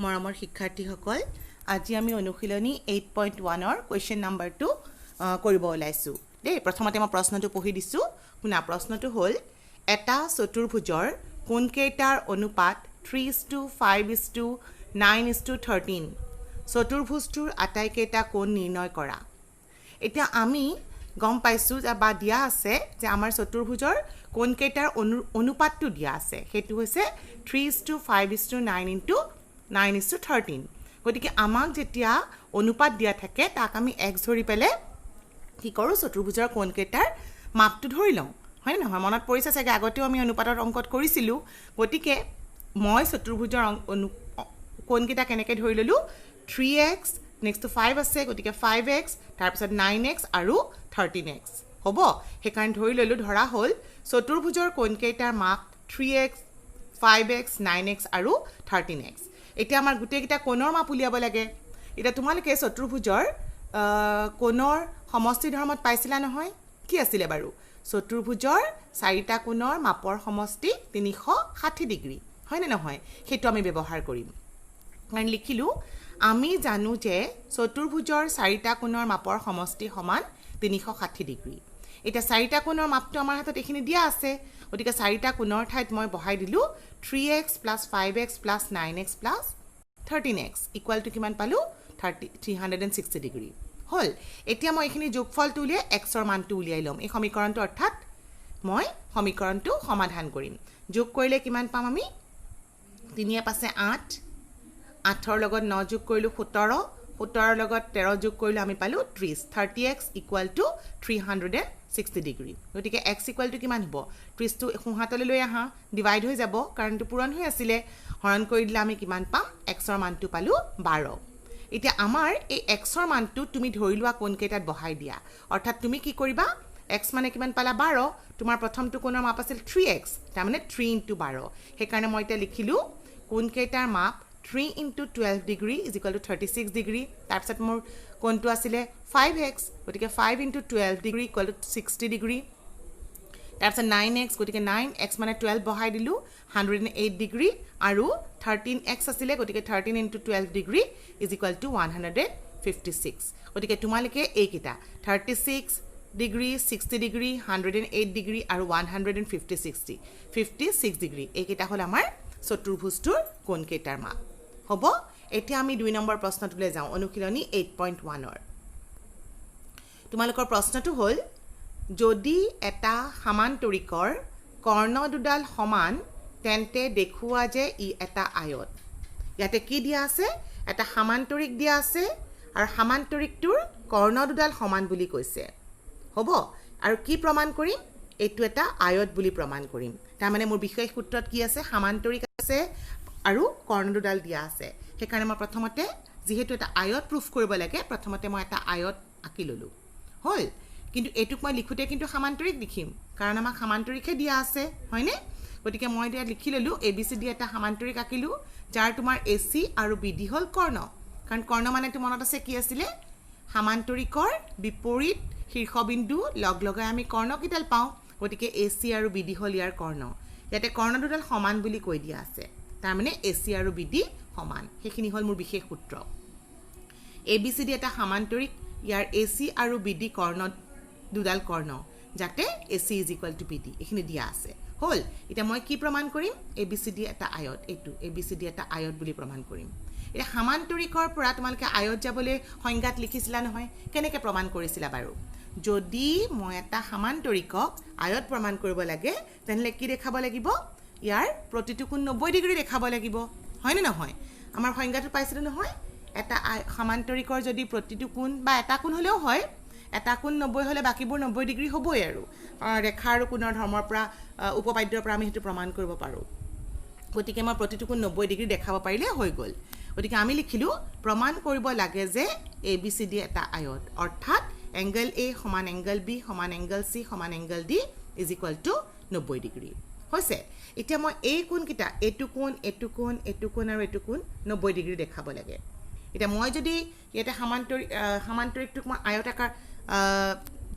মৰমৰ শিক্ষাৰ্থীসকল আজি আমি অনুশীলনী 8.1 ৰ কোৱেশ্চন নম্বৰ 2 কৰিব ওলাইছো দেই প্ৰথমতে মই প্ৰশ্নটো পঢ়ি দিছো শুনা প্ৰশ্নটো হ'ল এটা চতুৰ্ভুজৰ কোণ কেইটাৰ অনুপাত 3:5:9:13 চতুৰ্ভুজটোৰ আটাইকেইটা কোণ নিৰ্ণয় কৰা এতিয়া আমি গম পাইছো যে বা দিয়া আছে যে আমাৰ চতুৰ্ভুজৰ কোণ কেইটাৰ অনুপাতটো দিয়া আছে হেতু হৈছে 3:5:9:13 গতিকে আমাক যেতিয়া অনুপাত দিয়া থাকে তাক আমি x ধৰি পেলে কি কৰো চতুৰ্ভুজৰ কোণ কেইটাৰ মাপটো ধৰি লওঁ হয় নহয় মনত পৰিছে চাগে আগতেও আমি অনুপাতৰ অংকত কৰিছিলো গতিকে মই চতুৰ্ভুজৰ কোণ কেইটা কেনেকৈ ধৰি ললো 3x নেক্সট 5 আছে গতিকে 5x তাৰ পিছত 9x আৰু 13x হ'ব হেকাৰণ ধৰি ললো ধৰা হ'ল চতুৰ্ভুজৰ কোণ কেইটাৰ মাপ 3x 5x 9x আৰু 13x এতিয়া আমাৰ গুটেকিটা কোণৰ মাপ উলিয়াব লাগে এটা তোমালোকে চতুৰ্ভুজৰ কোণৰ সমষ্টি ধৰ্মত পাইছিলা নহয় কি আছিল বাৰু চতুৰ্ভুজৰ চাৰিটা কোণৰ মাপৰ সমষ্টি 360 ডিগ্ৰী হয় নে নহয় হেতু আমি ব্যৱহাৰ কৰিম কাৰণ লিখিলো আমি জানো যে চতুৰ্ভুজৰ চাৰিটা কোণৰ মাপৰ সমষ্টি সমান 360 ডিগ্ৰী এটা চাৰিটা কোণৰ মাপটো আমাৰ হাতত এখিনি দিয়া আছে গতিকে চাৰিটা কোণৰ ঠাইত মই বহাই দিলো 3x + 5x + 9x + 13x equal to কিমান পালো 360 ডিগ্ৰী হল এতিয়া মই এখিনি যোগফলটো উলিয়াই x ৰ মানটো উলিয়াই লম এই সমীকৰণটো অৰ্থাৎ মই সমীকৰণটো সমাধান কৰিম যোগ কৰিলে কিমান পাম আমি 3 ৰ পাছে 8 8 ৰ লগত 9 যোগ কৰিলো 17 17 ৰ লগত 13 যোগ কৰিলে আমি পালো 30 30x = 360 ডিগ্ৰী গতিকে x = কিমান হ'ব 30 টো সোঁহাতলৈ লৈ আহা ডিভাইড হৈ যাব কাৰণটো পূৰণ হৈ আছিল হৰণ কৰি দিলে আমি কিমান পাম x ৰ মানটো পালো 12 এতিয়া আমাৰ এই x ৰ মানটো তুমি ধৰি লোৱা কোণ কেইটাত বহাই দিয়া অৰ্থাৎ তুমি কি কৰিবা x মানে কিমান পালা 12 তোমাৰ প্ৰথমটো কোণৰ মাপ আছিল 3x তাৰ মানে 3 * 12 হেকাৰণে মই এটা লিখিলো কোণ কেইটাৰ মাপ 3 * 12 ডিগ্ৰী = 36 ডিগ্ৰী তাৰ পিছত মোৰ কোণটো আছিল 5x গতিকে 5 * 12 ডিগ্ৰী = 60 ডিগ্ৰী তাৰ পিছত 9x গতিকে 9x মানে 12 বহাই দিলো 108 ডিগ্ৰী আৰু 13x আছিল গতিকে 13 * 12 ডিগ্ৰী = 156 গতিকে তোমালোকে এইকেইটা 36 ডিগ্ৰী 60 ডিগ্ৰী 108 ডিগ্ৰী আৰু 156 ডিগ্ৰী এইকেইটা হ'ল আমাৰ চতুৰ্ভুজটোৰ কোণ কেইটাৰ মাপ হ'ব এতিয়া আমি 2 নম্বৰ প্ৰশ্নটোলৈ যাওঁ অনুশীলনী 8.1 ৰ তোমালোকৰ প্ৰশ্নটো হ'ল যদি এটা সমান্তৰিকৰ কৰ্ণ দুডাল সমান তেন্তে দেখুৱা যে ই এটা আয়ত ইয়াতে কি দিয়া আছে এটা সমান্তৰিক দিয়া আছে আৰু সমান্তৰিকটোৰ কৰ্ণ দুডাল সমান বুলি কৈছে হ'ব আৰু কি প্ৰমাণ কৰিম এইটো এটা আয়ত বুলি প্ৰমাণ কৰিম তাৰ মানে মোৰ বিশেষ সূত্ৰত কি আছে সমান্তৰিক আছে আৰু কৰ্ণ দুডাল দিয়া আছে হেকাৰণে মই প্ৰথমতে যেহেতু এটা আয়ত প্ৰুফ কৰিব লাগে প্ৰথমতে মই এটা আয়ত আঁকি ললো হ'ল কিন্তু এটুক মই লিখোতে কিন্তু সমান্তৰিক লিখিম কাৰণ আমাক সমান্তৰিকহে দিয়া আছে হয়নে গতিকে মই দিয়া লিখি ললো ABCD এটা সমান্তৰিক আঁকিলো যাৰ তোমাৰ AC আৰু BD হ'ল কৰ্ণ কাৰণ কৰ্ণ মানে তো মনত আছে কি আছিল সমান্তৰিকৰ বিপৰীত শীৰ্ষবিন্দু লগ লগাই আমি কৰ্ণ কিডাল পাওঁ গতিকে AC আৰু BD হ'ল ইয়াৰ কৰ্ণ ইয়াতে কৰ্ণ দুডাল সমান বুলি কৈ দিয়া আছে তাৰ মানে AC আৰু BD সমান হেখিনি হ'ল মোৰ বিশেষ সূত্ৰ ABCD এটা সমান্তৰিক ইয়াৰ AC আৰু BD কৰ্ণ দুডাল কৰ্ণ যাতে AC = BD এখিনি দিয়া আছে হ'ল এটা মই কি প্ৰমাণ কৰিম ABCD এটা আয়ত এটো ABCD এটা আয়ত বুলি প্ৰমাণ কৰিম এটা সমান্তৰিকৰ পৰা তোমালকে আয়ত যাবলৈ সংজ্ঞাত লিখিছিলা নহয় কেনেকৈ প্ৰমাণ কৰিছিলা বাৰু যদি মই এটা সমান্তৰিকক আয়ত প্ৰমাণ কৰিব লাগে তেনলে কি দেখাব লাগিব ইয়াৰ প্ৰতিটো কোণ 90 ডিগ্ৰী দেখাব লাগিব হয় নে নহয় আমাৰ সংজ্ঞাটো পাইছিলো নহয় এটা সমান্তৰিকৰ যদি প্ৰতিটো কোণ বা এটা কোণ হলেও হয় এটা কোণ 90 হলে বাকিবোৰ 90 ডিগ্ৰী হ'বই আৰু ৰেখা আৰু কোণৰ ধৰ্মৰ পৰা উপপাদ্যৰ পৰা আমি হেতু প্ৰমাণ কৰিব পাৰো গতিকে মই প্ৰতিটো কোণ 90 ডিগ্ৰী দেখাব পাৰিলে হৈ গ'ল গতিকে আমি লিখিলো প্ৰমাণ কৰিব লাগে যে ABCD এটা আয়ত অৰ্থাৎ এংগল A সমান এংগল B সমান এংগল C সমান এংগল D = 90 ডিগ্ৰী হৈছে এতিয়া মই এই কোণ কিটা এটু কোণ আৰু এটু কোণ 90 ডিগ্ৰী দেখাব লাগে এতিয়া মই যদি ইয়াতে সমান্তৰিকটোক মই আয়তাকাৰ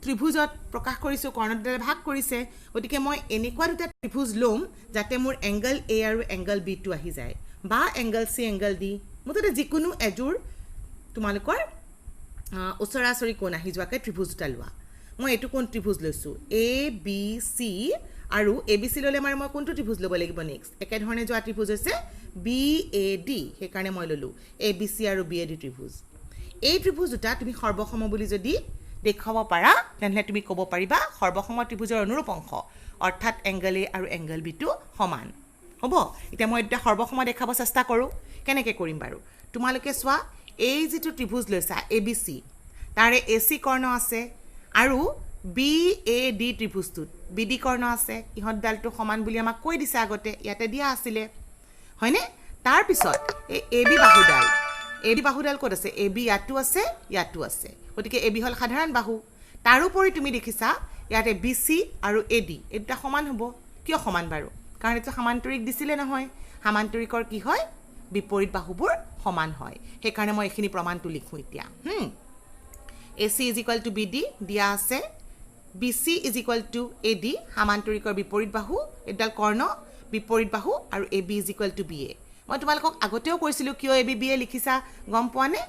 ত্ৰিভুজত প্ৰকাশ কৰিছো কৰ্ণ দুডালে ভাগ কৰিছে গতিকে মই এনেকুৱা দুটা ত্ৰিভুজ লম যাতে মোৰ এংগল A আৰু এংগল B টো আহি যায় বা এংগল C এংগল D মুঠতে যিকোনো এযোৰ তোমালোকৰ ওচৰাচৰি কোণ আহি যোৱাকৈ ত্ৰিভুজ দুটা লোৱা মই এইটো কোণ ত্ৰিভুজ লৈছোঁ এ বি চি আৰু এ বি চি ল'লে মই কোনটো ত্ৰিভুজ ল'ব লাগিব নেক্সট একেধৰণে যোৱা ত্ৰিভুজ হৈছে বি এ ডি সেইকাৰণে মই ল'লোঁ এ বি চি আৰু বি এ ডি ত্ৰিভুজ এই ত্ৰিভুজ দুটা তুমি সৰ্বসম বুলি যদি দেখুৱাব পাৰা তেনেহ'লে তুমি ক'ব পাৰিবা সৰ্বসম ত্ৰিভুজৰ অনুৰূপ অংশ অৰ্থাৎ এংগল এ আৰু এংগল বিটো সমান হ'ব এতিয়া মই এটা সৰ্বসম দেখাব চেষ্টা কৰোঁ কেনেকৈ কৰিম বাৰু তোমালোকে চোৱা এই যিটো ত্ৰিভুজ লৈছা এ বি চি তাৰে এ চি কৰ্ণ আছে আৰু বি এ ডি ত্ৰিভুজটোত বি ডি কৰ্ণ আছে ইহঁতডালটো সমান বুলি আমাক কৈ দিছে আগতে ইয়াতে দিয়া আছিলে হয়নে তাৰপিছত এই এ বি বাহুডাল ক'ত আছে এ বি ইয়াতো আছে গতিকে এ বি হ'ল সাধাৰণ বাহু তাৰোপৰি তুমি দেখিছা ইয়াতে বি চি আৰু এ ডি এই দুটা সমান হ'ব কিয় সমান বাৰু কাৰণ এইটো সামান্তৰিক দিছিলে নহয় সামান্তৰিকৰ কি হয় বিপৰীত বাহুবোৰ সমান হয় সেইকাৰণে মই এইখিনি প্ৰমাণটো লিখোঁ এতিয়া A C is equal to B D দিয়া আছে B C is equal to A D সামান্তৰিকৰ বিপৰীত বাহু এইডাল কৰ্ণ বিপৰীত বাহু আৰু A B is equal to B A মই তোমালোকক আগতেও কৈছিলোঁ কিয় এ বি বি এ লিখিছা গম পোৱানে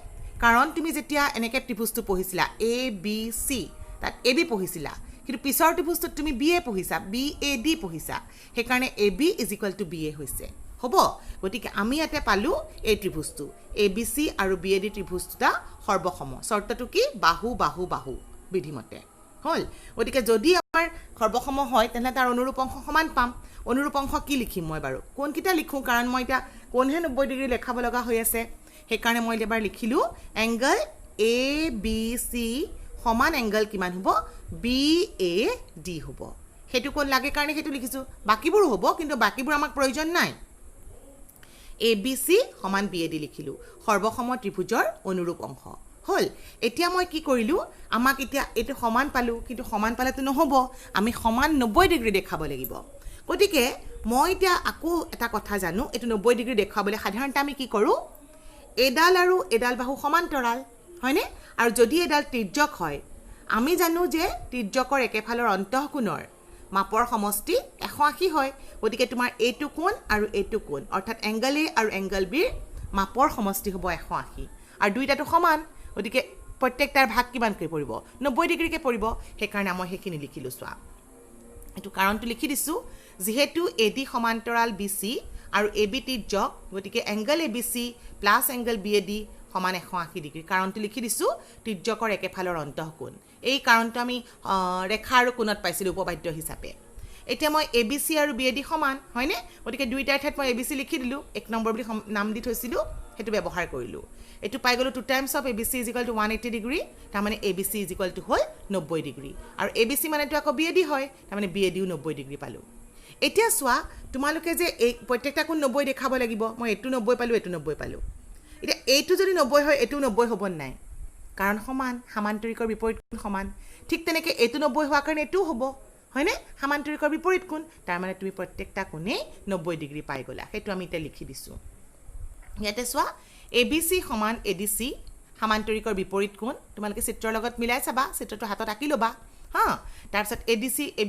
কাৰণ তুমি যেতিয়া এনেকৈ ত্ৰিভুজটো পঢ়িছিলা এ বি চি তাত এ বি পঢ়িছিলা কিন্তু পিছৰ ত্ৰিভুজটোত তুমি বি এ পঢ়িছা বি এ ডি পঢ়িছা সেইকাৰণে A B is equal to B A হৈছে হ'ব গতিকে আমি ইয়াতে পালোঁ এই ত্ৰিভুজটো এ বি চি আৰু বি এ ডি ত্ৰিভুজ দুটা সৰ্বসম চৰ্তটো কি বাহু বাহু বাহু বিধিমতে হ'ল গতিকে যদি আমাৰ সৰ্বসম হয় তেনেহ'লে তাৰ অনুৰূপ অংশ সমান পাম অনুৰূপ অংশ কি লিখিম মই বাৰু কোনকেইটা লিখোঁ কাৰণ মই এতিয়া কোনহে 90 ডিগ্ৰী লেখাব লগা হৈ আছে সেইকাৰণে মই এবাৰ লিখিলোঁ এংগল এ বি চি সমান এংগল কিমান হ'ব বি এ ডি হ'ব সেইটো কোন লাগে কাৰণে সেইটো লিখিছোঁ বাকীবোৰো হ'ব কিন্তু বাকীবোৰ আমাক প্ৰয়োজন নাই এ বি চি সমান বি এ ডি লিখিলোঁ সৰ্বসম ত্ৰিভুজৰ অনুৰূপ অংশ হ'ল এতিয়া মই কি কৰিলোঁ আমাক এতিয়া এইটো সমান পালোঁ কিন্তু সমান পালেতো নহ'ব আমি সমান 90 ডিগ্ৰী দেখাব লাগিব গতিকে মই এতিয়া আকৌ এটা কথা জানো এইটো 90 ডিগ্ৰী দেখুৱাবলৈ সাধাৰণতে আমি কি কৰোঁ এডাল আৰু এডাল বাহু সমান্তৰাল হয়নে আৰু যদি এডাল তিৰ্যক হয় আমি জানো যে তিৰ্যকৰ একেফালৰ অন্তঃকোণৰ মাপৰ সমষ্টি 180 হয় গতিকে তোমাৰ এইটো কোণ আৰু এইটো কোণ অৰ্থাৎ এংগল এ আৰু এংগল বিৰ মাপৰ সমষ্টি হ'ব 180 আৰু দুইটাটো সমান গতিকে প্ৰত্যেকটাৰ ভাগ কিমানকৈ পৰিব 90 ডিগ্ৰীকৈ পৰিব সেইকাৰণে মই সেইখিনি লিখিলোঁ চোৱা এইটো কাৰণটো লিখি দিছোঁ যিহেতু এ ডি সমান্তৰাল বি চি আৰু এ বি তিৰ্যক গতিকে angle A B C plus angle B A D সমান 180 ডিগ্ৰী কাৰণটো লিখি দিছোঁ তিৰ্যকৰ একেফালৰ অন্তঃকোণ এই কাৰণটো আমি ৰেখা আৰু কোণত পাইছিলোঁ উপবাদ্য হিচাপে এতিয়া মই এ বি চি আৰু বি এ ডি সমান হয়নে গতিকে দুইটাৰ ঠাইত মই এ বি চি লিখি দিলোঁ 1 নম্বৰ বুলি নাম দি থৈছিলোঁ সেইটো ব্যৱহাৰ কৰিলোঁ এইটো পাই গ'লোঁ 2 times of A B C is equal to 180 degree তাৰমানে A B C is equal to হ'ল 90 ডিগ্ৰী আৰু এ বি চি মানেতো আকৌ বি এ ডি হয় তাৰমানে বি এ ডিও 90 ডিগ্ৰী পালোঁ এতিয়া চোৱা তোমালোকে যে এই প্ৰত্যেকটা কোণ 90 দেখাব লাগিব মই এইটো 90 পালোঁ এইটো 90 পালোঁ এতিয়া এইটো যদি 90 হয় এইটো 90 হ'ব নাই কাৰণ সমান সামান্তৰিকৰ বিপৰীত কোণ সমান ঠিক তেনেকৈ এইটো 90 হোৱাৰ কাৰণে এইটোও হ'ব হয়নে সামান্তৰিকৰ বিপৰীত কোণ তাৰমানে তুমি প্ৰত্যেকটা কোণেই 90 ডিগ্ৰী পাই গ'লা সেইটো আমি এতিয়া লিখি দিছোঁ ইয়াতে চোৱা এ বি চি সমান এ ডি চি সামান্তৰিকৰ বিপৰীত কোণ তোমালোকে চিত্ৰৰ লগত মিলাই চাবা চিত্ৰটো হাতত আঁকি ল'বা হা তাৰপিছত এ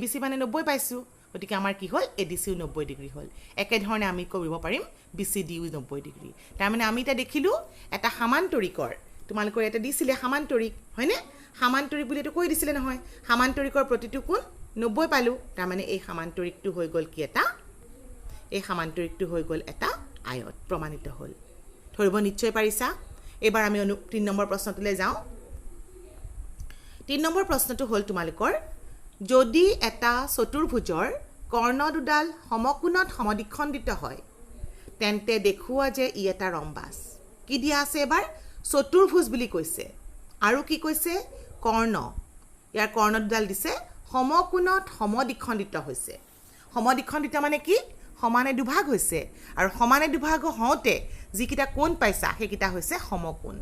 বি চি মানে 90 পাইছোঁ গতিকে আমাৰ কি হ'ল এ ডি চিও 90 ডিগ্ৰী হ'ল একেধৰণে আমি কৰিব পাৰিম বি চি ডিও 90 ডিগ্ৰী তাৰমানে আমি এতিয়া দেখিলোঁ এটা সামান্তৰিকৰ তোমালোকৰ ইয়াতে দিছিলে সামান্তৰিক হয়নে সামান্তৰিক বুলি এইটো কৈ দিছিলে নহয় সামান্তৰিকৰ প্ৰতিটো কোণ 90 পালোঁ তাৰমানে এই সামান্তৰিকটো হৈ গ'ল কি এটা এই সামান্তৰিকটো হৈ গ'ল এটা আয়ত প্ৰমাণিত হ'ল ধৰিব নিশ্চয় পাৰিছা এবাৰ আমি 3 নম্বৰ প্ৰশ্নটোলৈ যাওঁ 3 নম্বৰ প্ৰশ্নটো হ'ল তোমালোকৰ যদি এটা চতুৰ্ভুজৰ কৰ্ণ দুডাল সমকোণত সমদ্বিখণ্ডিত হয় তেন্তে দেখুওৱা যে ই এটা ৰম্বাস কি দিয়া আছে এবাৰ চতুৰ্ভুজ বুলি কৈছে আৰু কি কৈছে কৰ্ণ ইয়াৰ কৰ্ণ দুডাল দিছে সমকোণত সমদ্বিখণ্ডিত হৈছে সমদ্বিখণ্ডিত মানে কি সমানে দুভাগ হৈছে আৰু সমানে দুভাগ হওঁতে যিকেইটা কোণ পাইছা সেইকেইটা হৈছে সমকোণ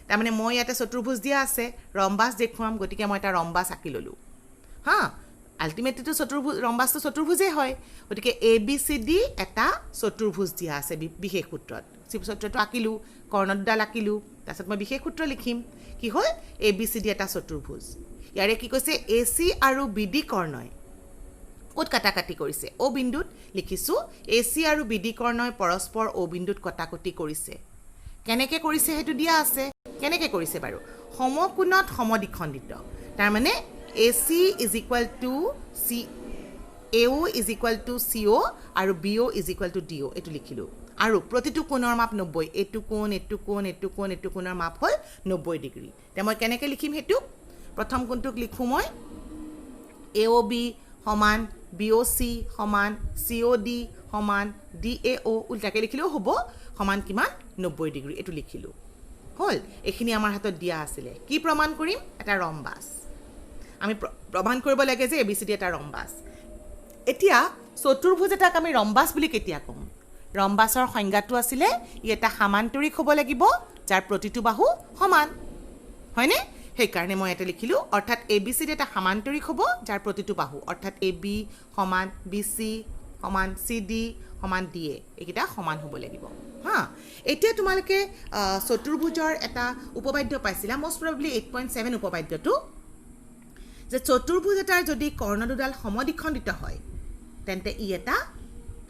তাৰমানে মই ইয়াতে চতুৰ্ভুজ দিয়া আছে ৰম্বাস দেখুৱাম গতিকে মই এটা ৰম্বাস আঁকি ল'লোঁ হা আল্টিমেটলিটো চতুৰ্ভুজ ৰম্বাসটো চতুৰ্ভুজেই হয় গতিকে এ বি চি ডি এটা চতুৰ্ভুজ দিয়া আছে বিশেষ সূত্ৰত সূত্ৰটো আঁকিলোঁ কৰ্ণ দুডাল আঁকিলোঁ তাৰপিছত মই বিশেষ সূত্ৰ লিখিম কি হ'ল এ বি চি ডি এটা চতুৰ্ভুজ ইয়াৰে কি কৈছে এ চি আৰু বি ডি কৰ্ণই ক'ত কাটাকাটি কৰিছে অ' বিন্দুত লিখিছোঁ এ চি আৰু বি ডি কৰ্ণই পৰস্পৰ অ' বিন্দুত কটাকটি কৰিছে কেনেকৈ কৰিছে সেইটো দিয়া আছে কেনেকৈ কৰিছে বাৰু সমকোণত সমদ্বিখণ্ডিত তাৰ মানে AC is equal two C AO is equal two CO আৰু BO is equal two DO এইটো লিখিলোঁ আৰু প্ৰতিটো কোণৰ মাপ 90 এইটো কোণ এইটো কোণ এইটো কোণ এইটো কোণৰ মাপ হ'ল 90 ডিগ্ৰী এতিয়া মই কেনেকৈ লিখিম সেইটো প্ৰথম কোণটোক লিখোঁ মই AOB সমান BOC সমান COD সমান DAO উল্টাকৈ লিখিলেও হ'ব সমান কিমান 90 ডিগ্ৰী এইটো লিখিলোঁ হ'ল এইখিনি আমাৰ হাতত দিয়া আছিলে কি প্ৰমাণ কৰিম এটা ৰম্বাস আমি প্ৰমাণ কৰিব লাগে যে ABCD এটা ৰম্বাস এতিয়া চতুৰ্ভুজ এটাক আমি ৰম্বাস বুলি কেতিয়া ক'ম ৰম্বাসৰ সংজ্ঞাটো আছিলে ই এটা সমান্তৰিক হ'ব লাগিব যাৰ প্ৰতিটো বাহু সমান হয়নে সেইকাৰণে মই এটা লিখিলোঁ অৰ্থাৎ ABCD এটা সমান্তৰিক হ'ব যাৰ প্ৰতিটো বাহু অৰ্থাৎ AB সমান BC সমান CD সমান DA এইকেইটা সমান হ'ব লাগিব হা এতিয়া তোমালোকে চতুৰ্ভুজৰ এটা উপবাদ্য পাইছিলা মোষ্ট প্ৰবেবলি 8.7 উপবাদ্যটো যে চতুৰ্ভুজ এটাৰ যদি কৰ্ণ দুডাল সমদ্বিখণ্ডিত হয় তেন্তে ই এটা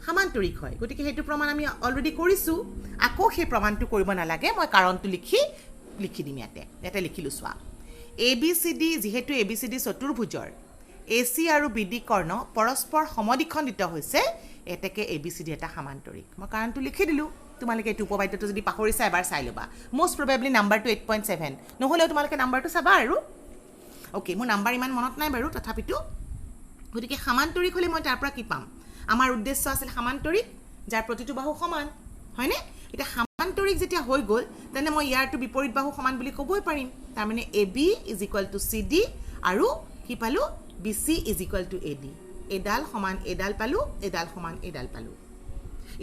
সমান্তৰিক হয় গতিকে সেইটো প্ৰমাণ আমি অলৰেডি কৰিছোঁ আকৌ সেই প্ৰমাণটো কৰিব নালাগে মই কাৰণটো লিখি দিম ইয়াতে লিখিলোঁ চোৱা ABCD যিহেতু ABCD চতুৰ্ভুজৰ AC আৰু BD কৰ্ণ পৰস্পৰ সমদ্বিখণ্ডিত হৈছে এতেকে ABCD এটা সমান্তৰিক মই কাৰণটো লিখি দিলোঁ তোমালোকে এইটো উপবাদ্যটো যদি পাহৰিছা এবাৰ চাই ল'বা মোষ্ট প্ৰবেবলি নাম্বাৰটো 8.7 নহ'লেও তোমালোকে নাম্বাৰটো চাবা আৰু ওকে মোৰ নাম্বাৰ ইমান মনত নাই বাৰু তথাপিতো গতিকে সমান্তৰিক হ'লে মই তাৰ পৰা কি পাম আমাৰ উদ্দেশ্য আছিল সমান্তৰিক যাৰ প্ৰতিটো বাহু সমান হয়নে এটা সমান্তৰিক যেতিয়া হৈ গ'ল তেনে মই ইয়াৰটো বিপৰীত বাহু সমান বুলি ক'বই পাৰিম তাৰ মানে AB is equal two CD আৰু কি পালোঁ BC is equal two AD এডাল সমান এডাল পালোঁ এডাল সমান এডাল পালোঁ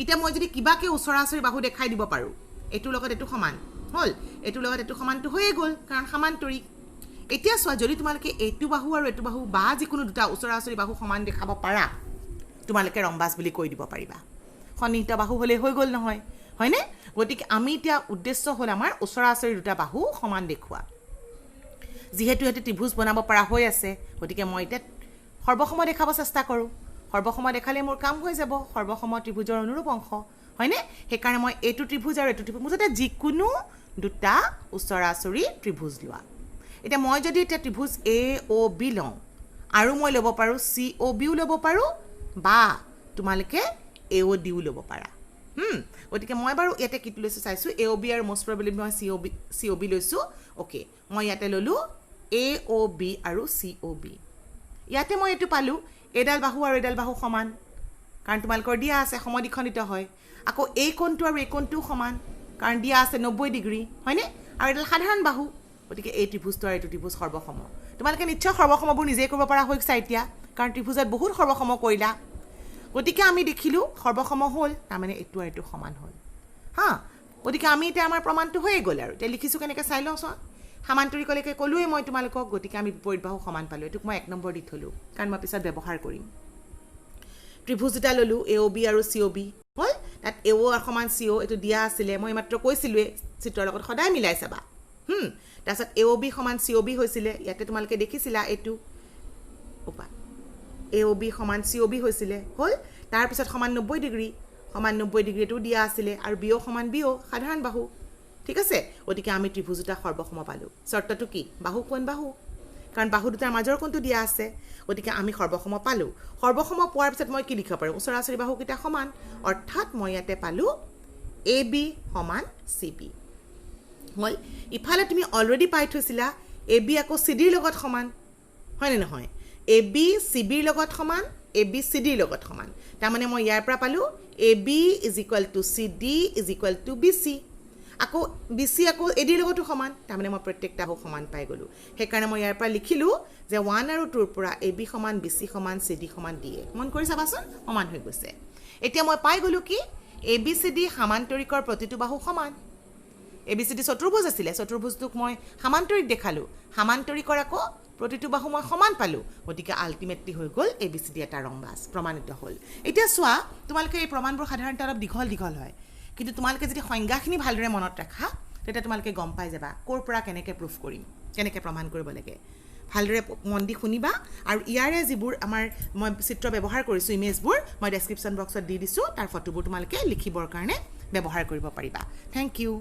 এতিয়া মই যদি কিবাকে ওচৰা-ওচৰি বাহু দেখাই দিব পাৰোঁ এইটোৰ লগত এইটো সমান হ'ল এইটোৰ লগত এইটো সমানটো হৈয়ে গ'ল কাৰণ সমান্তৰিক এতিয়া চোৱা যদি তোমালোকে এইটো বাহু আৰু এইটো বাহু বা যিকোনো দুটা ওচৰা-ওচৰি বাহু সমান দেখাব পাৰা তোমালোকে ৰম্বাস বুলি কৈ দিব পাৰিবা সন্নিহিত বাহু হ'লে হৈ গ'ল নহয় হয়নে গতিকে আমি এতিয়া উদ্দেশ্য হ'ল আমাৰ ওচৰা-ওচৰি দুটা বাহু সমান দেখুওৱা যিহেতু এটি ত্ৰিভুজ বনাব পৰা হৈ আছে গতিকে মই এতিয়া সৰ্বসম দেখাব চেষ্টা কৰোঁ সৰ্বসম দেখালে মোৰ কাম হৈ যাব সৰ্বসম ত্ৰিভুজৰ অনুৰূপ অংশ হয়নে সেইকাৰণে মই এইটো ত্ৰিভুজ আৰু এইটো ত্ৰিভুজ মুঠতে যিকোনো দুটা ওচৰা-ওচৰি ত্ৰিভুজ লোৱা এতিয়া মই যদি এটা ত্ৰিভুজ AOB লওঁ আৰু মই ল'ব পাৰোঁ COBও ল'ব পাৰোঁ বা তোমালোকে AODও ল'ব পাৰা গতিকে মই বাৰু ইয়াতে কিটো লৈছোঁ চাইছোঁ AOB আৰু মোষ্ট প্ৰবেবলি মই COB লৈছোঁ অ'কে মই ইয়াতে ল'লোঁ AOB আৰু COB ইয়াতে মই এইটো পালোঁ এডাল বাহু আৰু এডাল বাহু সমান কাৰণ তোমালোকৰ দিয়া আছে সমদ্বিখণ্ডিত হয় আকৌ এই কোণটো আৰু এই কোণটোও সমান কাৰণ দিয়া আছে 90 ডিগ্ৰী হয়নে আৰু এডাল সাধাৰণ বাহু গতিকে এই ত্ৰিভুজটো আৰু এইটো ত্ৰিভুজ সৰ্বসম তোমালোকে নিশ্চয় সৰ্বসমবোৰ নিজেই কৰিব পৰা হৈছে এতিয়া কাৰণ ত্ৰিভুজত বহুত সৰ্বসম কৰিলা গতিকে আমি দেখিলোঁ সৰ্বসম হ'ল তাৰমানে এইটো আৰু এইটো সমান হ'ল হা গতিকে আমি এতিয়া আমাৰ প্ৰমাণটো হৈয়ে গ'ল আৰু এতিয়া লিখিছোঁ কেনেকৈ চাই লওঁচোন সমান্তৰিকলৈকে ক'লোৱেই মই তোমালোকক গতিকে আমি বিপৰীত বাহু সমান পালোঁ এইটোক মই 1 নম্বৰ দি থলোঁ কাৰণ মই পিছত ব্যৱহাৰ কৰিম ত্ৰিভুজ দুটা ল'লোঁ AOB আৰু COB হ'ল তাত AO সমান CO এইটো দিয়া আছিলে মই মাত্ৰ কৈছিলোঁৱেই চিত্ৰৰ লগত সদায় মিলাই চাবা তাৰপিছত AOB সমান COB হৈছিলে ইয়াতে তোমালোকে দেখিছিলা এইটো AOB সমান COB হৈছিলে হ'ল তাৰপিছত সমান 90 ডিগ্ৰী সমান 90 ডিগ্ৰীটো দিয়া আছিলে আৰু BO সমান BO সাধাৰণ বাহু ঠিক আছে গতিকে আমি ত্ৰিভুজ দুটা সৰ্বসম পালোঁ চৰ্তটো কি বাহু কোন বাহু কাৰণ বাহু দুটাৰ মাজৰ কোণটো দিয়া আছে গতিকে আমি সৰ্বসম পালোঁ সৰ্বসম পোৱাৰ পিছত মই কি লিখিব পাৰোঁ ওচৰা-ওচৰি বাহুকেইটা সমান অৰ্থাৎ মই ইয়াতে পালোঁ AB সমান CB হ'ল ইফালে তুমি অলৰেডি পাই থৈছিলা AB আকৌ CDৰ লগত সমান হয়নে নহয় AB CBৰ লগত সমান AB CDৰ লগত সমান তাৰমানে মই ইয়াৰ পৰা পালোঁ AB is equal two CD is equal two BC আকৌ BC আকৌ ADৰ লগতো সমান তাৰমানে মই প্ৰত্যেকটা বাহু সমান পাই গ'লোঁ সেইকাৰণে মই ইয়াৰ পৰা লিখিলোঁ যে 1 আৰু 2ৰ পৰা AB সমান BC সমান CD সমান DA মন কৰি চাবাচোন সমান হৈ গৈছে এতিয়া মই পাই গ'লোঁ কি ABCD সমান্তৰিকৰ প্ৰতিটো বাহু সমান ABCD চতুৰ্ভুজ আছিলে চতুৰ্ভুজটোক মই সমান্তৰিক দেখালোঁ সমান্তৰিকৰ আকৌ প্ৰতিটো বাহু মই সমান পালোঁ গতিকে আল্টিমেটলি হৈ গ'ল ABCD এটা ৰম্বাস প্ৰমাণিত হ'ল এতিয়া চোৱা তোমালোকে এই প্ৰমাণবোৰ সাধাৰণতে অলপ দীঘল হয় কিন্তু তোমালোকে যদি সংজ্ঞাখিনি ভালদৰে মনত ৰাখা তেতিয়া তোমালোকে গম পাই যাবা ক'ৰ পৰা কেনেকৈ প্ৰুফ কৰিম কেনেকৈ প্ৰমাণ কৰিব লাগে ভালদৰে মন দি শুনিবা আৰু ইয়াৰে যিবোৰ আমাৰ মই চিত্ৰ ব্যৱহাৰ কৰিছোঁ ইমেজবোৰ মই ডেছক্ৰিপশ্যন বক্সত দি দিছোঁ তাৰ ফটোবোৰ তোমালোকে লিখিবৰ কাৰণে ব্যৱহাৰ কৰিব পাৰিবা থেংক ইউ